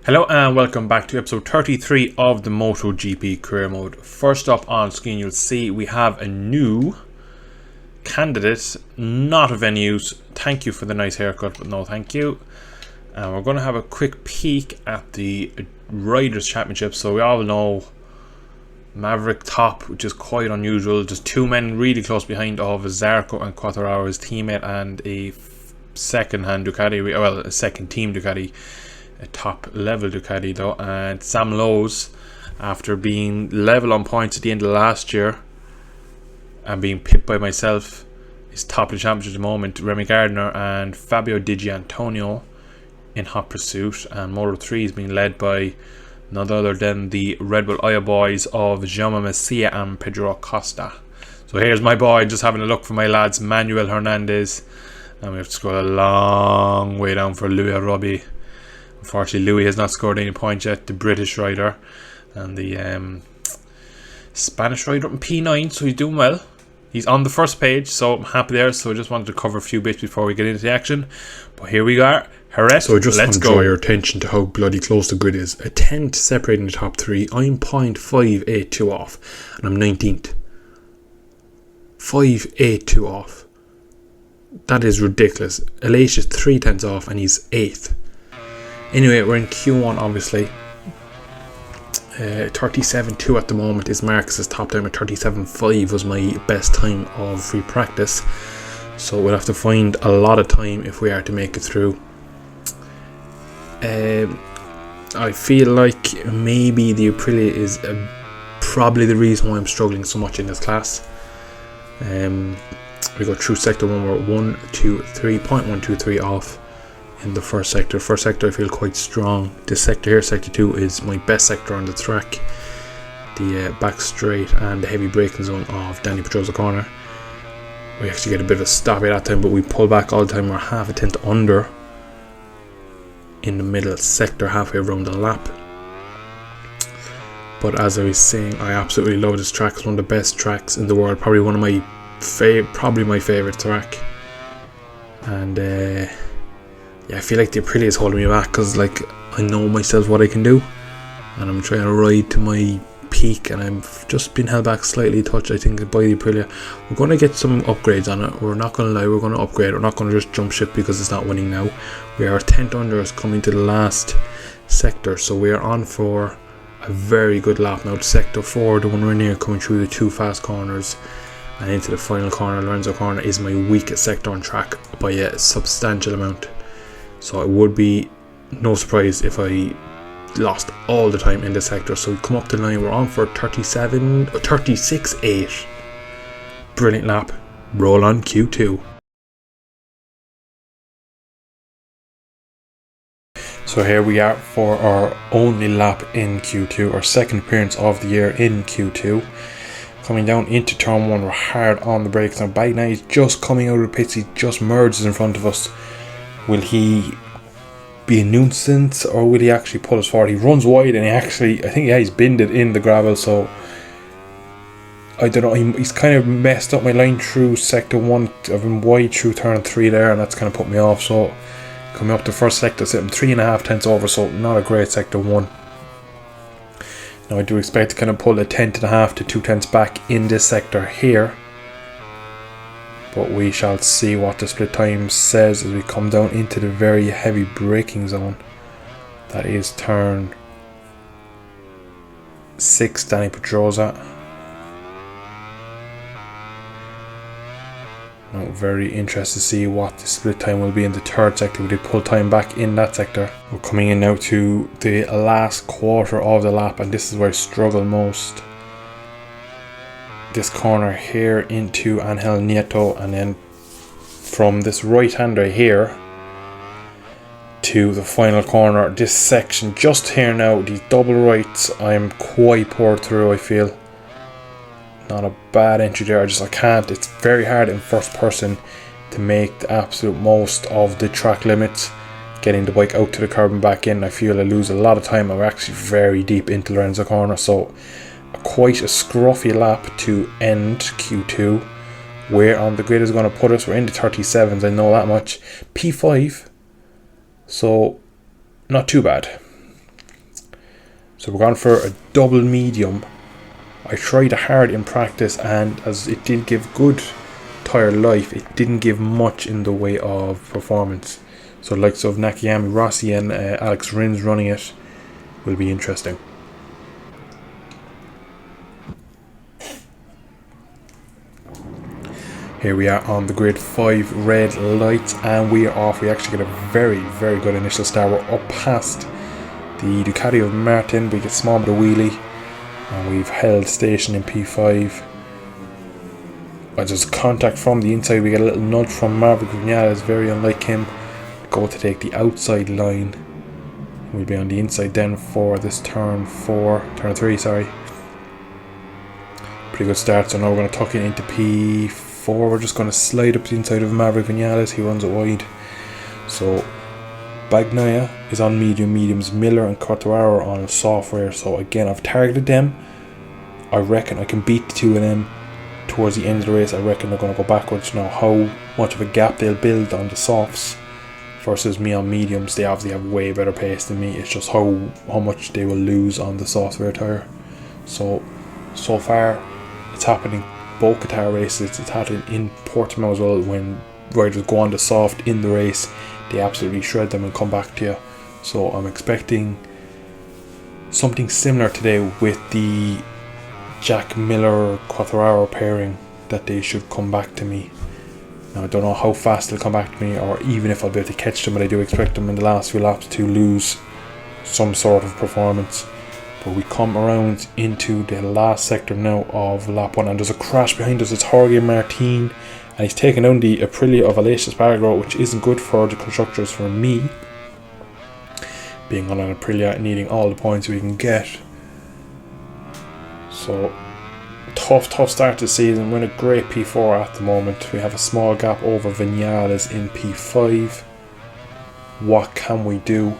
Hello and welcome back to episode 33 of the MotoGP Career Mode. First up on screen you'll see we have a new candidate, not of any use. Thank you for the nice haircut, but no thank you. And we're going to have a quick peek at the Riders' Championship. So we all know Maverick top, which is quite unusual. Just two men really close behind of Zarco and Quartararo, his teammate, and a second-hand Ducati, well, a second team Ducati. A top level Ducati though, and Sam Lowes, after being level on points at the end of last year and being pipped by myself, is top of the championship at the moment. Remy Gardner and Fabio Di Giannantonio in hot pursuit, and Moto3 is being led by none other than the Red Bull Aya boys of Jaume Masia and Pedro Acosta. So here's my boy just having a look for my lads, Manuel Hernandez, and we have to scroll a long way down for Louis Robbie. Unfortunately, Louis has not scored any points yet, the British rider, and the Spanish rider in P9, so he's doing well. He's on the first page, so I'm happy there. So I just wanted to cover a few bits before we get into the action. But here we are, Jerez. So I just want to draw your attention to how bloody close the grid is. A tenth separating the top three. I'm 0.582 off, and I'm 19th. 582 off. That is ridiculous. Alesia's 3 tenths off, and he's 8th. Anyway, we're in Q1 obviously. 37.2 at the moment is Marcus's top time. At 37.5 was my best time of free practice. So we'll have to find a lot of time if we are to make it through. I feel like maybe the Aprilia is probably the reason why I'm struggling so much in this class. We go through sector 1, we're 1.23 off in the first sector. First sector I feel quite strong. This sector here, sector 2, is my best sector on the track. The back straight and the heavy braking zone of Danny Pedrosa corner. We actually get a bit of a stop at that time, but we pull back all the time. We're half a tenth under in the middle sector, halfway around the lap. But as I was saying, I absolutely love this track. It's one of the best tracks in the world. Probably one of my probably my favourite track. And yeah, I feel like the Aprilia is holding me back because, like, I know myself what I can do, and I'm trying to ride to my peak, and I've just been held back slightly a touch, I think, by the Aprilia. We're going to get some upgrades on it. We're not going to lie, we're going to upgrade. We're not going to just jump ship because it's not winning now. We are 10th under us coming to the last sector, so we are on for a very good lap now. Sector 4, the one we're near, coming through the two fast corners and into the final corner, Lorenzo corner, is my weakest sector on track by a substantial amount. So it would be no surprise if I lost all the time in this sector. So we come up to the line, we're on for 36.8. Brilliant lap. Roll on Q2. So here we are for our only lap in Q2, our second appearance of the year in Q2. Coming down into turn 1, we're hard on the brakes. Now Bagnaia is just coming out of the pits, he just merges in front of us. Will he be a nuisance, or will he actually pull us forward? He runs wide, and I think he's binned it in the gravel, so I don't know. He's kind of messed up my line through sector 1. I've been wide through turn 3 there, and that's kind of put me off. So coming up to first sector, sitting 3.5 tenths over, so not a great sector 1. Now I do expect to kind of pull a 10.5 to 2 tenths back in this sector here. But we shall see what the split time says as we come down into the very heavy braking zone. That is turn 6, Danny Pedrosa. Now very interested to see what the split time will be in the third sector. We did pull time back in that sector. We're coming in now to the last quarter of the lap, and this is where I struggle most. This corner here into Angel Nieto, and then from this right hander here to the final corner, this section just here now, these double rights, I'm quite poor through. I feel not a bad entry there. I can't. It's very hard in first person to make the absolute most of the track limits, getting the bike out to the curb and back in. I feel I lose a lot of time. I'm actually very deep into Lorenzo corner, so quite a scruffy lap to end Q2. Where on the grid is going to put us? We're in the 37s, I know that much. P5, so not too bad. So we're going for a double medium. I tried hard in practice, and as it did give good tyre life, it didn't give much in the way of performance. So the likes of Nakayami Rossi and Alex Rins running it will be interesting. Here we are on the grid, 5 red lights, and we are off. We actually get a very, very good initial start. We're up past the Ducati of Martin. We get small bit of wheelie, and we've held station in P5. There's contact from the inside. We get a little nudge from Maverick Vinales, very unlike him. Go to take the outside line. We'll be on the inside then for this turn 3, sorry. Pretty good start. So now we're going to tuck it into P4. We're just going to slide up the inside of Maverick Vinales. He runs it wide. So Bagnaia is on mediums. Miller and Quartararo on software. So again, I've targeted them. I reckon I can beat the two of them towards the end of the race. I reckon they're going to go backwards. Now, how much of a gap they'll build on the softs versus me on mediums, they obviously have way better pace than me. It's just how much they will lose on the software tyre. So far it's happening both Qatar races. It's happening in Portimao as well. When riders go on the soft in the race, they absolutely shred them and come back to you. So I'm expecting something similar today with the Jack Miller Quartararo pairing, that they should come back to me. Now I don't know how fast they'll come back to me, or even if I'll be able to catch them, but I do expect them in the last few laps to lose some sort of performance. But we come around into the last sector now of lap 1, and there's a crash behind us. It's Jorge Martin, and he's taken down the Aprilia of Aleix Espargaro, which isn't good for the constructors, for me, being on an Aprilia, needing all the points we can get. So tough start to the season. We're in a great P4 at the moment. We have a small gap over Vinales in P5. What can we do?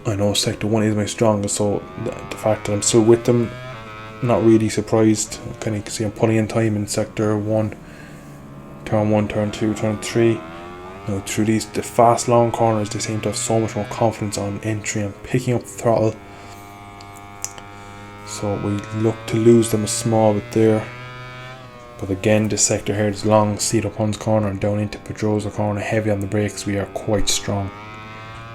I know sector 1 is my strongest, so the fact that I'm still with them, not really surprised. Kind of see I'm putting in time in sector 1, turn 1, turn 2, turn 3. Now through the fast long corners, they seem to have so much more confidence on entry and picking up the throttle. So we look to lose them a small bit there. But again, this sector here is long, seat up Huns corner and down into Pedrosa corner, heavy on the brakes. We are quite strong.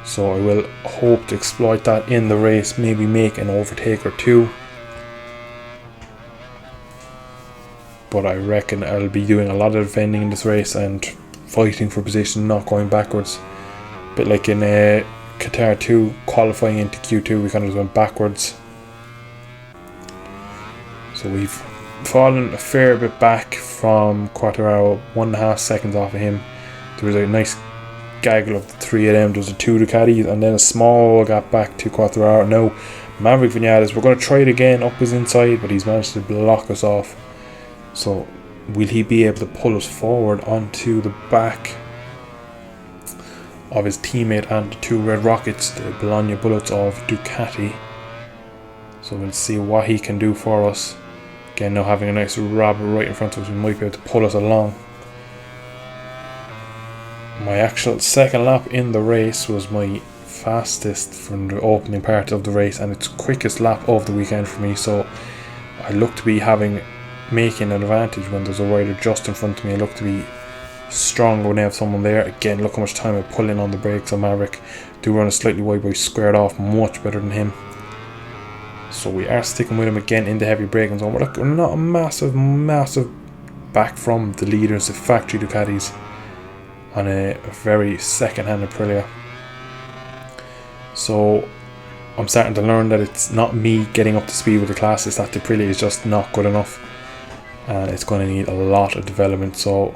So I will hope to exploit that in the race, maybe make an overtake or two. But I reckon I'll be doing a lot of defending in this race and fighting for position, not going backwards. A bit like in Qatar 2, qualifying into Q2, we kind of just went backwards. So we've fallen a fair bit back from Quartararo, 1.5 seconds off of him. There was a nice gaggle of the three of them. There was the two Ducatis and then a small gap back to Quartararo. Now Maverick Vinales, we're going to try it again up his inside, but he's managed to block us off. So will he be able to pull us forward onto the back of his teammate and the two Red Rockets, the Bologna Bullets of Ducati? So we'll see what he can do for us. Again, now having a nice rabbit right in front of us, we might be able to pull us along. My actual second lap in the race was my fastest from the opening part of the race, and it's quickest lap of the weekend for me. So I look to be making an advantage when there's a rider just in front of me. I look to be strong when I have someone there. Again, look how much time I pull in on the brakes on Maverick. Do run a slightly wide, but we squared off much better than him. So we are sticking with him again in the heavy braking zone. We're not a massive back from the leaders, the factory Ducatis, on a very second-hand Aprilia. So I'm starting to learn that it's not me getting up to speed with the class, it's that the Aprilia is just not good enough, and it's going to need a lot of development. So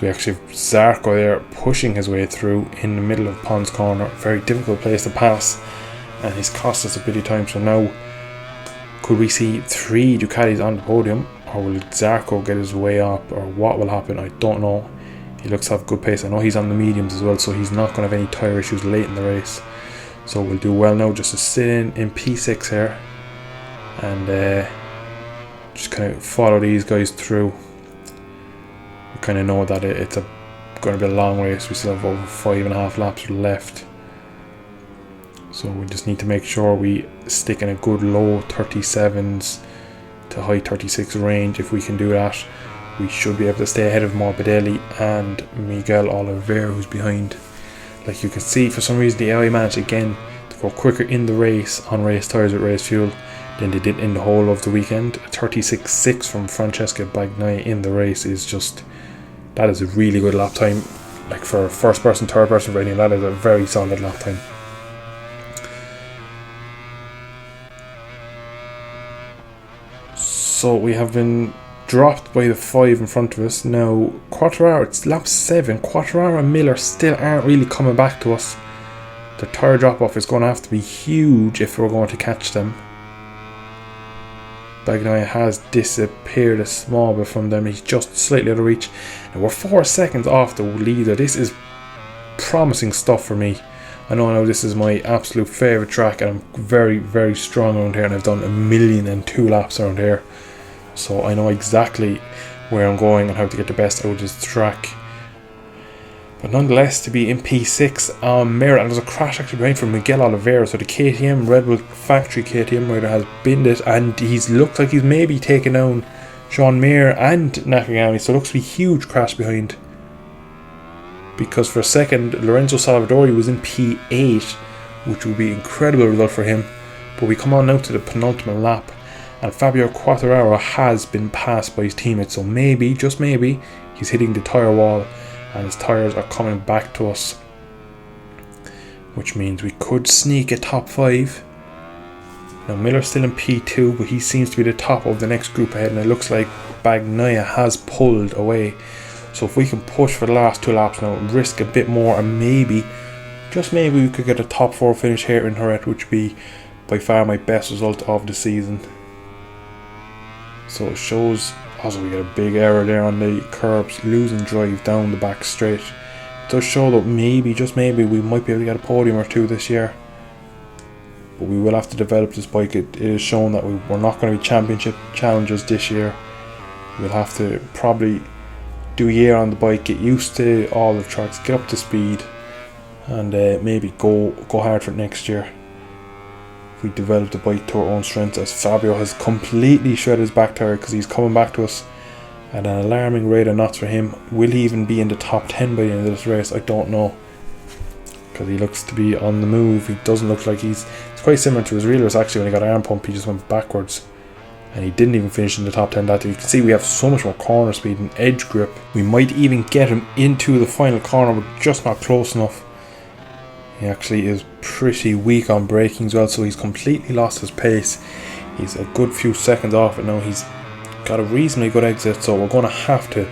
we actually have Zarco there pushing his way through in the middle of Pons corner. Very difficult place to pass, and he's cost us a bit of time. So now, could we see 3 Ducatis on the podium, or will Zarco get his way up, or what will happen? I don't know. He looks to have good pace. I know he's on the mediums as well, so he's not going to have any tyre issues late in the race. So we'll do well now just to sit in P6 here and just kind of follow these guys through. We kind of know that it's going to be a long race. We still have over 5.5 laps left. So we just need to make sure we stick in a good low 37s to high 36 range. If we can do that, we should be able to stay ahead of Morbidelli and Miguel Oliveira, who's behind. Like you can see, for some reason the AI managed again to go quicker in the race on race tyres with race fuel than they did in the whole of the weekend. A 36.6 from Francesca Bagnaia in the race is just, that is a really good lap time. Like for first person, third person rating, that is a very solid lap time. So we have been dropped by the 5 in front of us. Now Quartararo, it's lap 7. Quartararo and Miller still aren't really coming back to us. The tyre drop off is going to have to be huge if we're going to catch them. Bagnaia has disappeared a small bit from them. He's just slightly out of reach. And we're 4 seconds off the leader. This is promising stuff for me. I know now this is my absolute favourite track, and I'm very, very strong around here, and I've done 1,000,002 laps around here. So I know exactly where I'm going and how to get the best out of this track. But nonetheless, to be in P6 on Mirror, and there's a crash actually behind from Miguel Oliveira. So the KTM, Red Bull factory KTM rider has binned it, and he's looks like he's maybe taken down Sean Mir and Nakagami. So it looks to be a huge crash behind. Because for a second, Lorenzo Salvadori was in P8, which would be an incredible result for him. But we come on now to the penultimate lap, and Fabio Quartararo has been passed by his teammates. So maybe, just maybe, he's hitting the tyre wall and his tyres are coming back to us, which means we could sneak a top 5. Now Miller's still in P2, but he seems to be the top of the next group ahead, and it looks like Bagnaia has pulled away. So if we can push for the last 2 laps now and risk a bit more, and maybe, just maybe, we could get a top 4 finish here in Jerez, which would be by far my best result of the season. So it shows, also we get a big error there on the curbs, losing drive down the back straight. It does show that maybe, just maybe, we might be able to get a podium or 2 this year. But we will have to develop this bike. It is shown that we're not going to be championship challengers this year. We'll have to probably do a year on the bike, get used to all the tracks, get up to speed, and maybe go hard for it next year. If we develop the bike to our own strengths, as Fabio has completely shredded his back tyre because he's coming back to us at an alarming rate of knots for him. Will he even be in the top 10 by the end of this race? I don't know, because he looks to be on the move. He doesn't look like it's quite similar to his real race actually. When he got arm pump, he just went backwards and he didn't even finish in the top 10 that day. You can see we have so much more corner speed and edge grip. We might even get him into the final corner, but just not close enough. He actually is pretty weak on braking as well, so he's completely lost his pace. He's a good few seconds off it now. He's got a reasonably good exit, so we're going to have to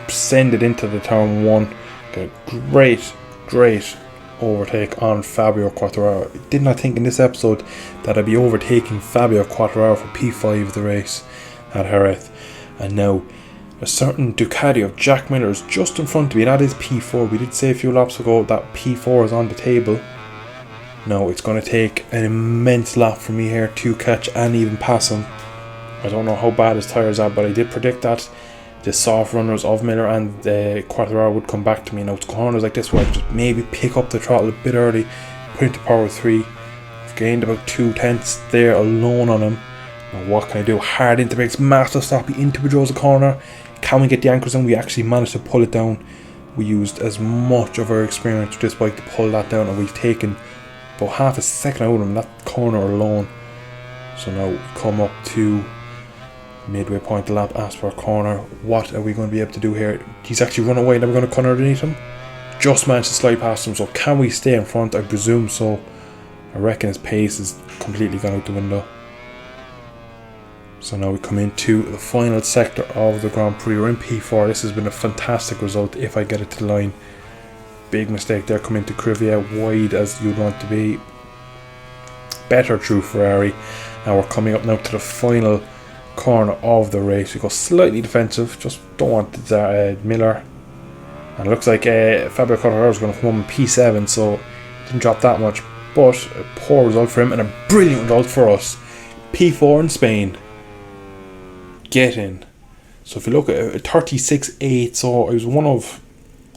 send it into the turn 1. Get a great overtake on Fabio Quartararo. I did not think in this episode that I'd be overtaking Fabio Quartararo for P5 of the race at Jerez. And now a certain Ducati of Jack Miller is just in front of me. That is P4. We did say a few laps ago that P4 is on the table. Now it's going to take an immense lap for me here to catch and even pass him. I don't know how bad his tyres are, but I did predict that the soft runners of Miller and Quartararo would come back to me. Now it's corners like this where I just maybe pick up the throttle a bit early, put into power 3. I've gained about 2/10 there alone on him. Now what can I do? Hard into brakes, massive stop into Pedrosa corner. Can we get the anchors down? We actually managed to pull it down. We used as much of our experience with this bike to pull that down, and we've taken about half a second out of him in that corner alone. So now we come up to midway point of the lap, as per corner. What are we going to be able to do here? He's actually run away, now we're going to cut underneath him. Just managed to slide past him, so can we stay in front? I presume so. I reckon his pace is completely gone out the window. So now we come into the final sector of the Grand Prix. We're in P4. This has been a fantastic result if I get it to the line. Big mistake there, come into Crivia wide as you'd want to be. Better through Ferrari. Now we're coming up now to the final corner of the race. We go slightly defensive, just don't want Miller, and it looks like Fabio Quartararo is going to come home in P7, so didn't drop that much, but a poor result for him and a brilliant result for us. P4 in Spain, get in. So if you look at a 36.8, so I was one of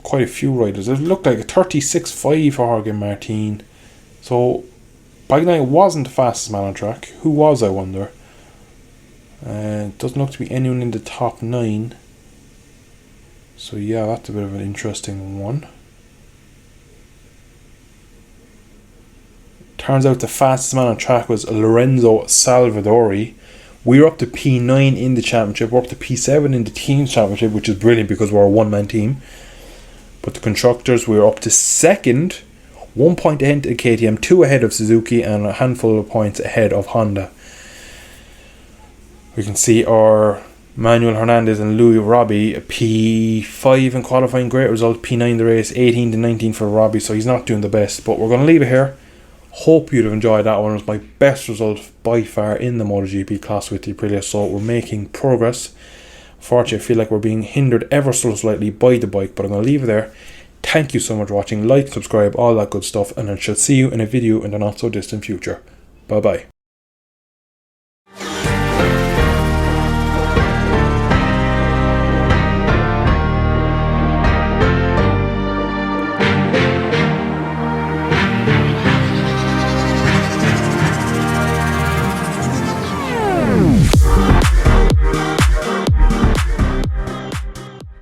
quite a few riders. It looked like a 36.5 for Jorge Martin, so Bagnaia wasn't the fastest man on track. Who was, I wonder? Doesn't look to be anyone in the top 9. So yeah, that's a bit of an interesting one. Turns out the fastest man on track was Lorenzo Salvadori. We're up to P9 in the championship. We're up to P7 in the team championship, which is brilliant because we're a one-man team. But the constructors, we're up to 2nd. 1 point ahead of KTM, 2 ahead of Suzuki, and a handful of points ahead of Honda. We can see our Manuel Hernandez and Louis Robbie, a P5 in qualifying, great result, P9 the race, 18 to 19 for Robbie, so he's not doing the best. But we're going to leave it here. Hope you'd have enjoyed that one. It was my best result by far in the MotoGP class with the Aprilia, so we're making progress. Unfortunately, I feel like we're being hindered ever so slightly by the bike, but I'm going to leave it there. Thank you so much for watching. Like, subscribe, all that good stuff, and I shall see you in a video in the not so distant future. Bye bye.